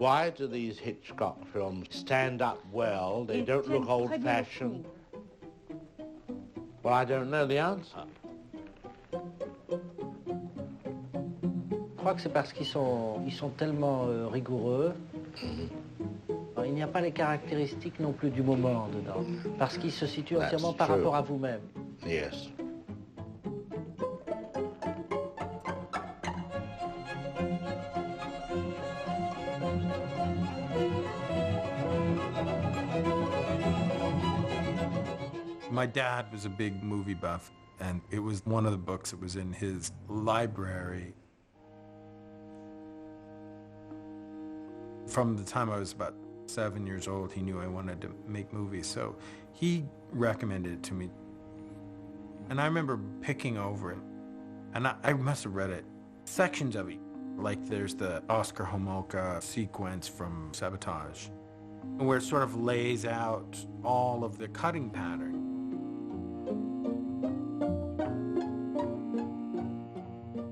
Why do these Hitchcock films stand up well? They don't look old-fashioned. Well, I don't know the answer. Je crois que c'est parce qu'ils sont tellement rigoureux. Il n'y a pas les caractéristiques non plus du moment dedans, parce qu'ils se situent entièrement par rapport à vous-même. Yes. My dad was a big movie buff, and it was one of the books that was in his library. From the time I was about 7 years old, he knew I wanted to make movies, so he recommended it to me. And I remember picking over it, and I must have read it, sections of it. Like there's the Oscar Homolka sequence from Sabotage, where it sort of lays out all of the cutting pattern.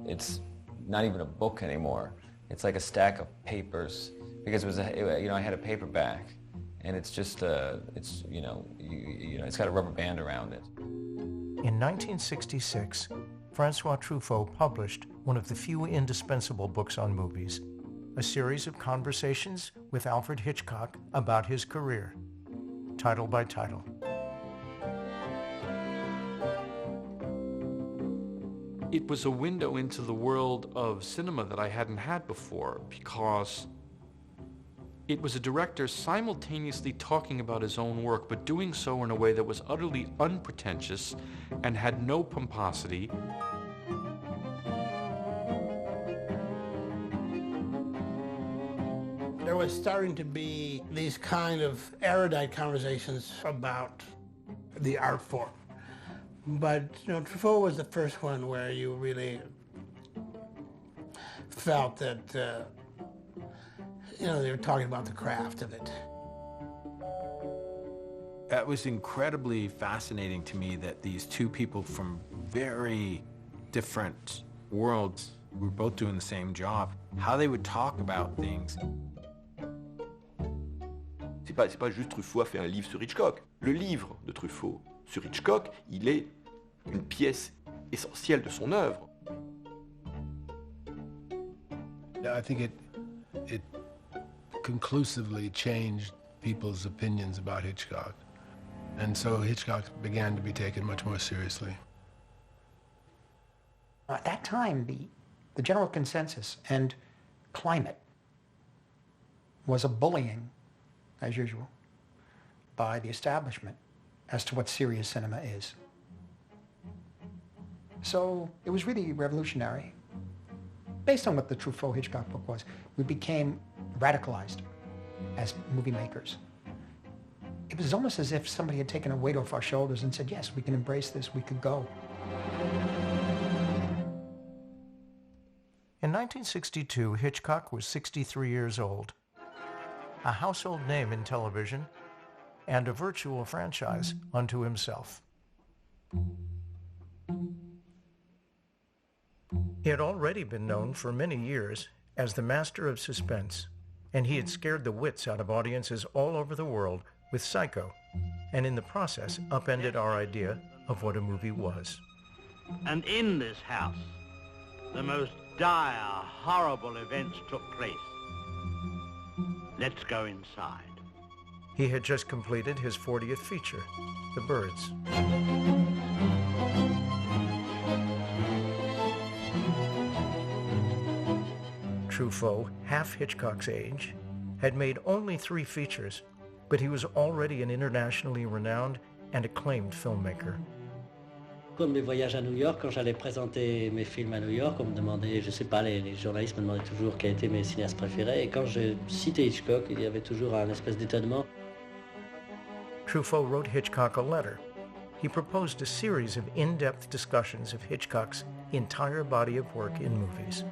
It's not even a book anymore. It's like a stack of papers, because it was I had a paperback, and it's just it's it's got a rubber band around it. In 1966, Francois Truffaut published one of the few indispensable books on movies, a series of conversations with Alfred Hitchcock about his career, title by title. It was a window into the world of cinema that I hadn't had before, because it was a director simultaneously talking about his own work, but doing so in a way that was utterly unpretentious and had no pomposity. There was starting to be these kind of erudite conversations about the art form. But, Truffaut was the first one where you really felt that, they were talking about the craft of it. It was incredibly fascinating to me that these two people from very different worlds were both doing the same job, how they would talk about things. C'est pas juste Truffaut a fait un livre sur Hitchcock. Le livre de Truffaut sur Hitchcock, il est une pièce essentielle de son œuvre. I think it conclusively changed people's opinions about Hitchcock. And so Hitchcock began to be taken much more seriously. At that time, the general consensus and climate was a bullying, as usual, by the establishment as to what serious cinema is. So it was really revolutionary. Based on what the Truffaut Hitchcock book was, we became radicalized as movie makers. It was almost as if somebody had taken a weight off our shoulders and said, yes, we can embrace this, we could go. In 1962, Hitchcock was 63 years old, a household name in television, and a virtual franchise unto himself. He had already been known for many years as the master of suspense, and he had scared the wits out of audiences all over the world with Psycho, and in the process upended our idea of what a movie was. And in this house, the most dire, horrible events took place. Let's go inside. He had just completed his 40th feature, The Birds. Truffaut, half Hitchcock's age, had made only 3 features, but he was already an internationally renowned and acclaimed filmmaker. Comme les voyages à New York, quand j'allais présenter mes films à New York, on me demandait, je sais pas, les journalistes me demandaient toujours quels étaient mes cinéastes préférés, et quand je citais Hitchcock, il y avait toujours un espèce d'étonnement. Truffaut wrote Hitchcock a letter. He proposed a series of in-depth discussions of Hitchcock's entire body of work in movies.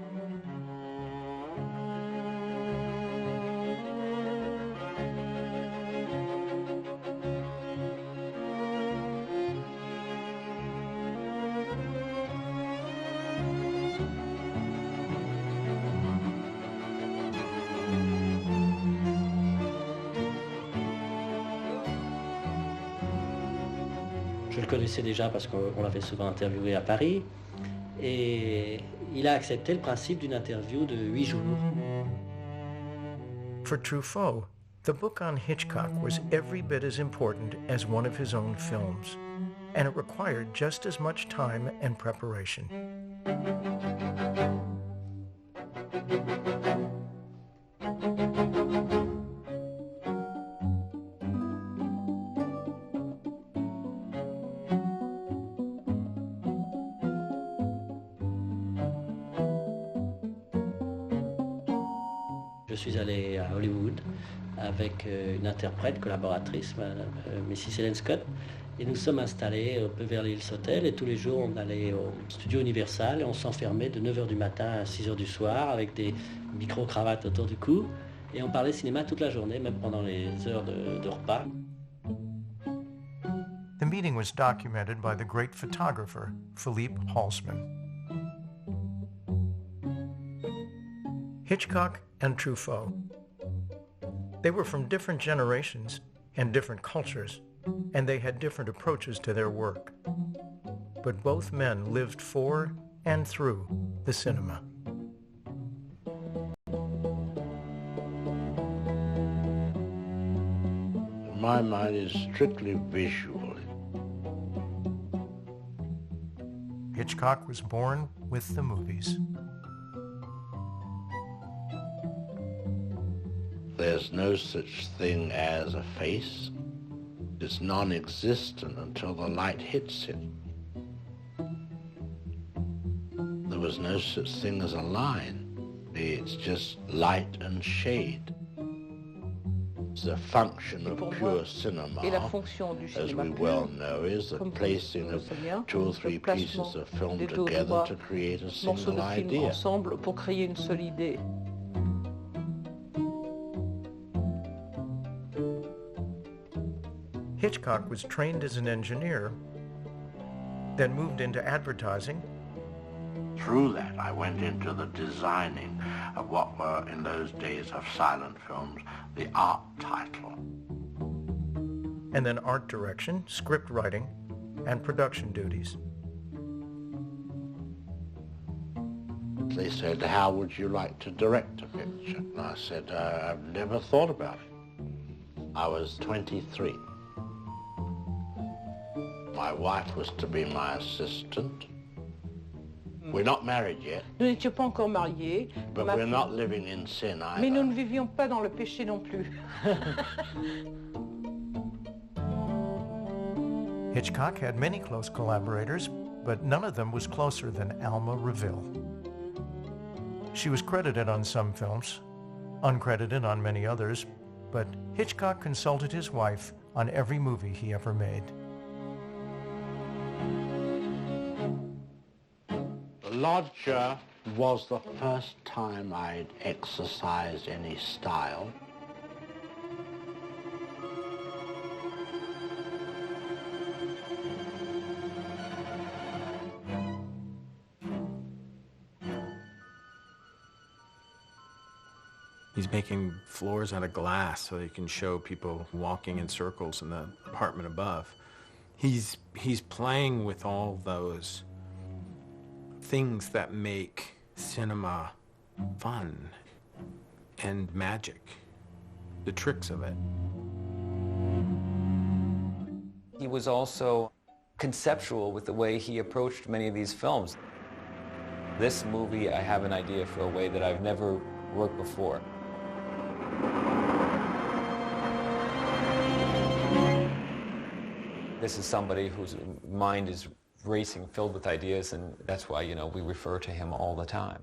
Je le connaissais déjà parce qu'on l'avait souvent interviewé à Paris. Et il a accepté le principe d'une interview de 8 jours. For Truffaut, the book on Hitchcock was every bit as important as one of his own films, and it required just as much time and preparation. Je suis allé à Hollywood avec une interprète, collaboratrice, Mrs. Helen Scott, et nous sommes installés au Beverly Hills Hotel, et tous les jours on allait au studio Universal et on s'enfermait de 9h du matin à 6h du soir avec des micro-cravates autour du cou, et on parlait cinéma toute la journée, même pendant les heures de repas. The meeting was documented by the great photographer, Philippe Halsman. Hitchcock and Truffaut. They were from different generations and different cultures, and they had different approaches to their work. But both men lived for and through the cinema. My mind is strictly visual. Hitchcock was born with the movies. There's no such thing as a face. It's non-existent until the light hits it. There was no such thing as a line. It's just light and shade. The function of pure cinema, as we well know, is the placing of 2 or 3 pieces of film together to create a single idea. Hitchcock was trained as an engineer, then moved into advertising. Through that, I went into the designing of what were, in those days of silent films, the art title. And then art direction, script writing, and production duties. They said, how would you like to direct a picture? And I said, I've never thought about it. I was 23. My wife was to be my assistant. We're not married yet. Nous n'étions pas encore mariés. But we're not living in sin either. Mais nous ne vivions pas dans le péché non plus. Hitchcock had many close collaborators, but none of them was closer than Alma Reville. She was credited on some films, uncredited on many others, but Hitchcock consulted his wife on every movie he ever made. Lodger was the first time I'd exercised any style. He's making floors out of glass so he can show people walking in circles in the apartment above. He's playing with all those things that make cinema fun and magic, the tricks of it. He was also conceptual with the way he approached many of these films. This movie, I have an idea for a way that I've never worked before. This is somebody whose mind is racing, filled with ideas, and that's why, we refer to him all the time.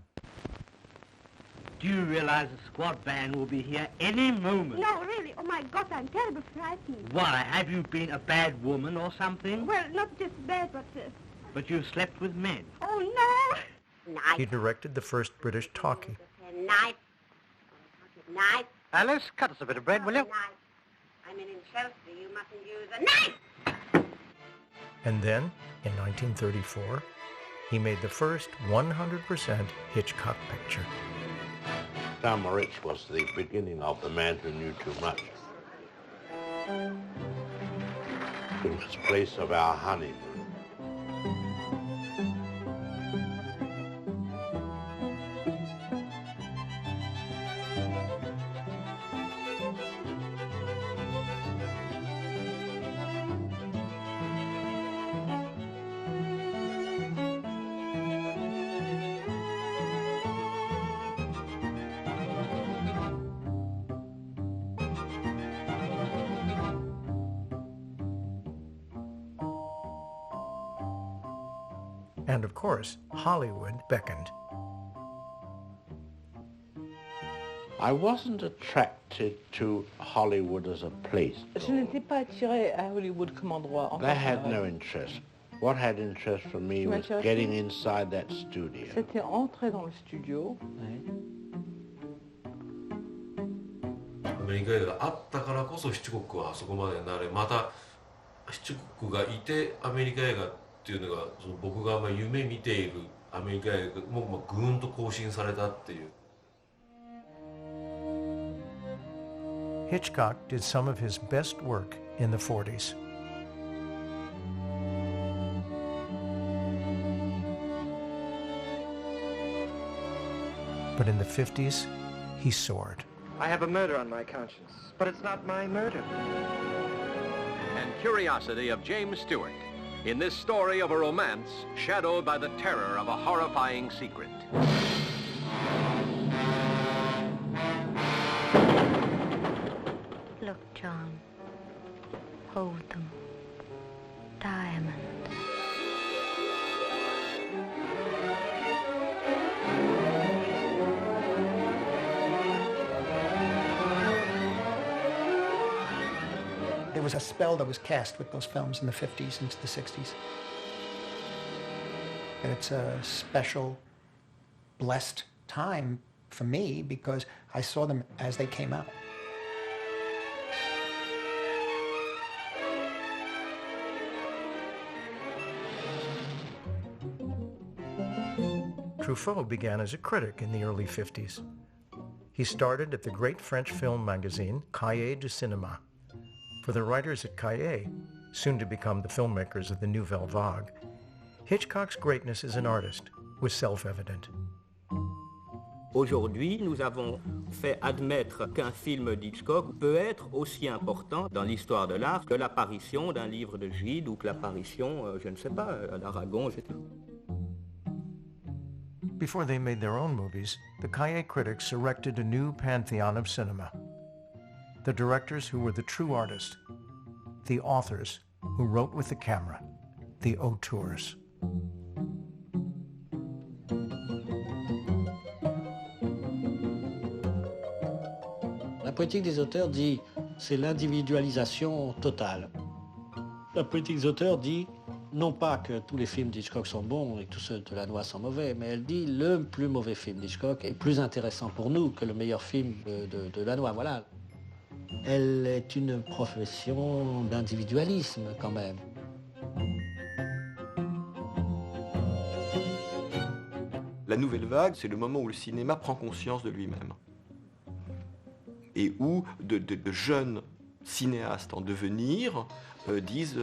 Do you realize the squad band will be here any moment? No, really. Oh, my God, I'm terribly frightened. Why? Have you been a bad woman or something? Well, not just bad, but... But you've slept with men? Oh, no! Night. He directed the first British talkie. Night. Night. Alice, cut us a bit of bread, will you? Night. I'm in Chelsea. You mustn't use a knife! And then, in 1934, he made the first 100% Hitchcock picture. Thelma Rich was the beginning of The Man Who Knew Too Much. infamous place of our honeymoon. And of course, Hollywood beckoned. I wasn't attracted to Hollywood as a place. Je n'étais pas attirée à Hollywood comme endroit. They had no interest. What had interest for me was getting inside that studio. C'était entrer dans le studio. アメリカ映画があったからこそヒッチコックはあそこまでなれ、またヒッチコックがいてアメリカ映画っていうのがその僕が夢見ているアメリカ映画もぐーんと更新されたっていう。Hitchcock did some of his best work in the 40s. But in the 50s, he soared. I have a murder on my conscience, but it's not my murder. And curiosity of James Stewart in this story of a romance shadowed by the terror of a horrifying secret. Look, John. Hold them. Diamonds. There was a spell that was cast with those films in the 50s into the 60s. And it's a special, blessed time for me because I saw them as they came out. Truffaut began as a critic in the early 50s. He started at the great French film magazine, Cahiers du Cinéma. For the writers at Cahiers, soon to become the filmmakers of the Nouvelle Vague, Hitchcock's greatness as an artist was self-evident. Aujourd'hui, nous avons fait admettre qu'un film d'Hitchcock peut être aussi important dans l'histoire de l'art que l'apparition d'un livre de Gide ou que l'apparition, je ne sais pas, d'Aragon, etc. Before they made their own movies, the Cahiers critics erected a new pantheon of cinema. The directors who were the true artists, the authors who wrote with the camera, the auteurs. La politique des auteurs dit c'est l'individualisation totale. La politique des auteurs dit non pas que tous les films d'Hitchcock sont bons et que tous ceux de Lannoy sont mauvais, mais elle dit le plus mauvais film d'Hitchcock est plus intéressant pour nous que le meilleur film de Lannoy. Voilà. Elle est une profession d'individualisme quand même. La nouvelle vague, c'est le moment où le cinéma prend conscience de lui-même. Et où de jeunes cinéastes en devenir disent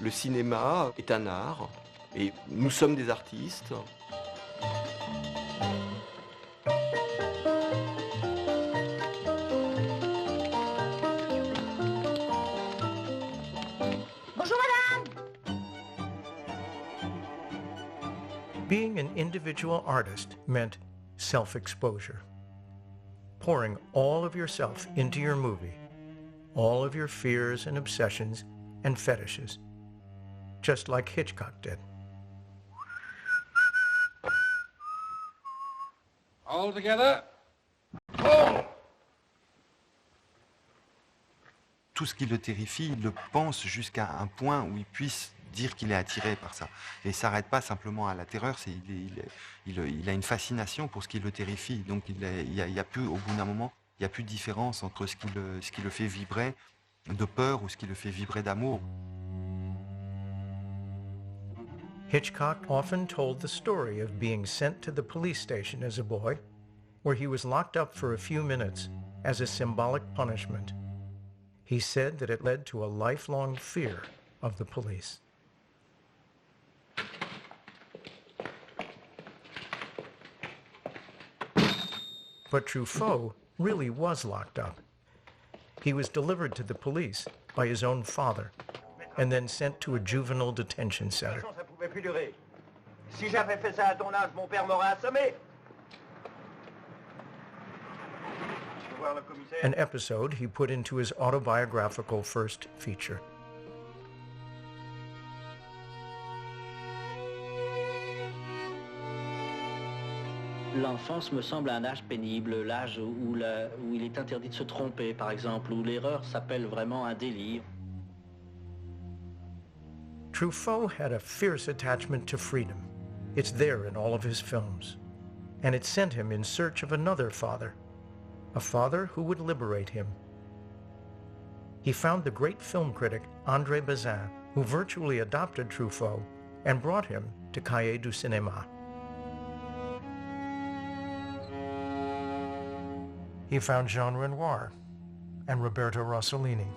le cinéma est un art et nous sommes des artistes. Bonjour, madame. Being an individual artist meant self-exposure. Pouring all of yourself into your movie, all of your fears and obsessions and fetishes, just like Hitchcock did. All together. Oh! Tout ce qui le terrifie, il le pense jusqu'à un point où il puisse dire qu'il est attiré par ça. Et il s'arrête pas simplement à la terreur, il a une fascination pour ce qui le terrifie. Donc il y a plus, au bout d'un moment, il n'y a plus de différence entre ce qui le fait vibrer de peur ou ce qui le fait vibrer d'amour. Hitchcock often told the story of being sent to the police station as a boy, where he was locked up for a few minutes as a symbolic punishment. He said that it led to a lifelong fear of the police. But Truffaut really was locked up. He was delivered to the police by his own father and then sent to a juvenile detention center. Si j'avais fait ça à ton âge, mon père m'aurait assommé. An episode he put into his autobiographical first feature. L'enfance me semble un âge pénible, l'âge où il est interdit de se tromper, par exemple, où l'erreur s'appelle vraiment un délit. Truffaut had a fierce attachment to freedom. It's there in all of his films. And it sent him in search of another father, a father who would liberate him. He found the great film critic André Bazin, who virtually adopted Truffaut and brought him to Cahiers du Cinéma. He found Jean Renoir and Roberto Rossellini.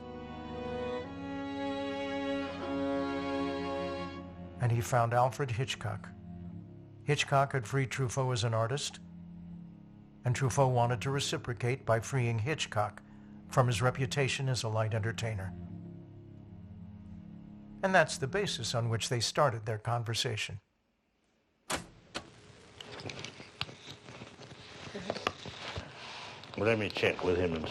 And he found Alfred Hitchcock. Hitchcock had freed Truffaut as an artist, and Truffaut wanted to reciprocate by freeing Hitchcock from his reputation as a light entertainer. And that's the basis on which they started their conversation. Let me check with him.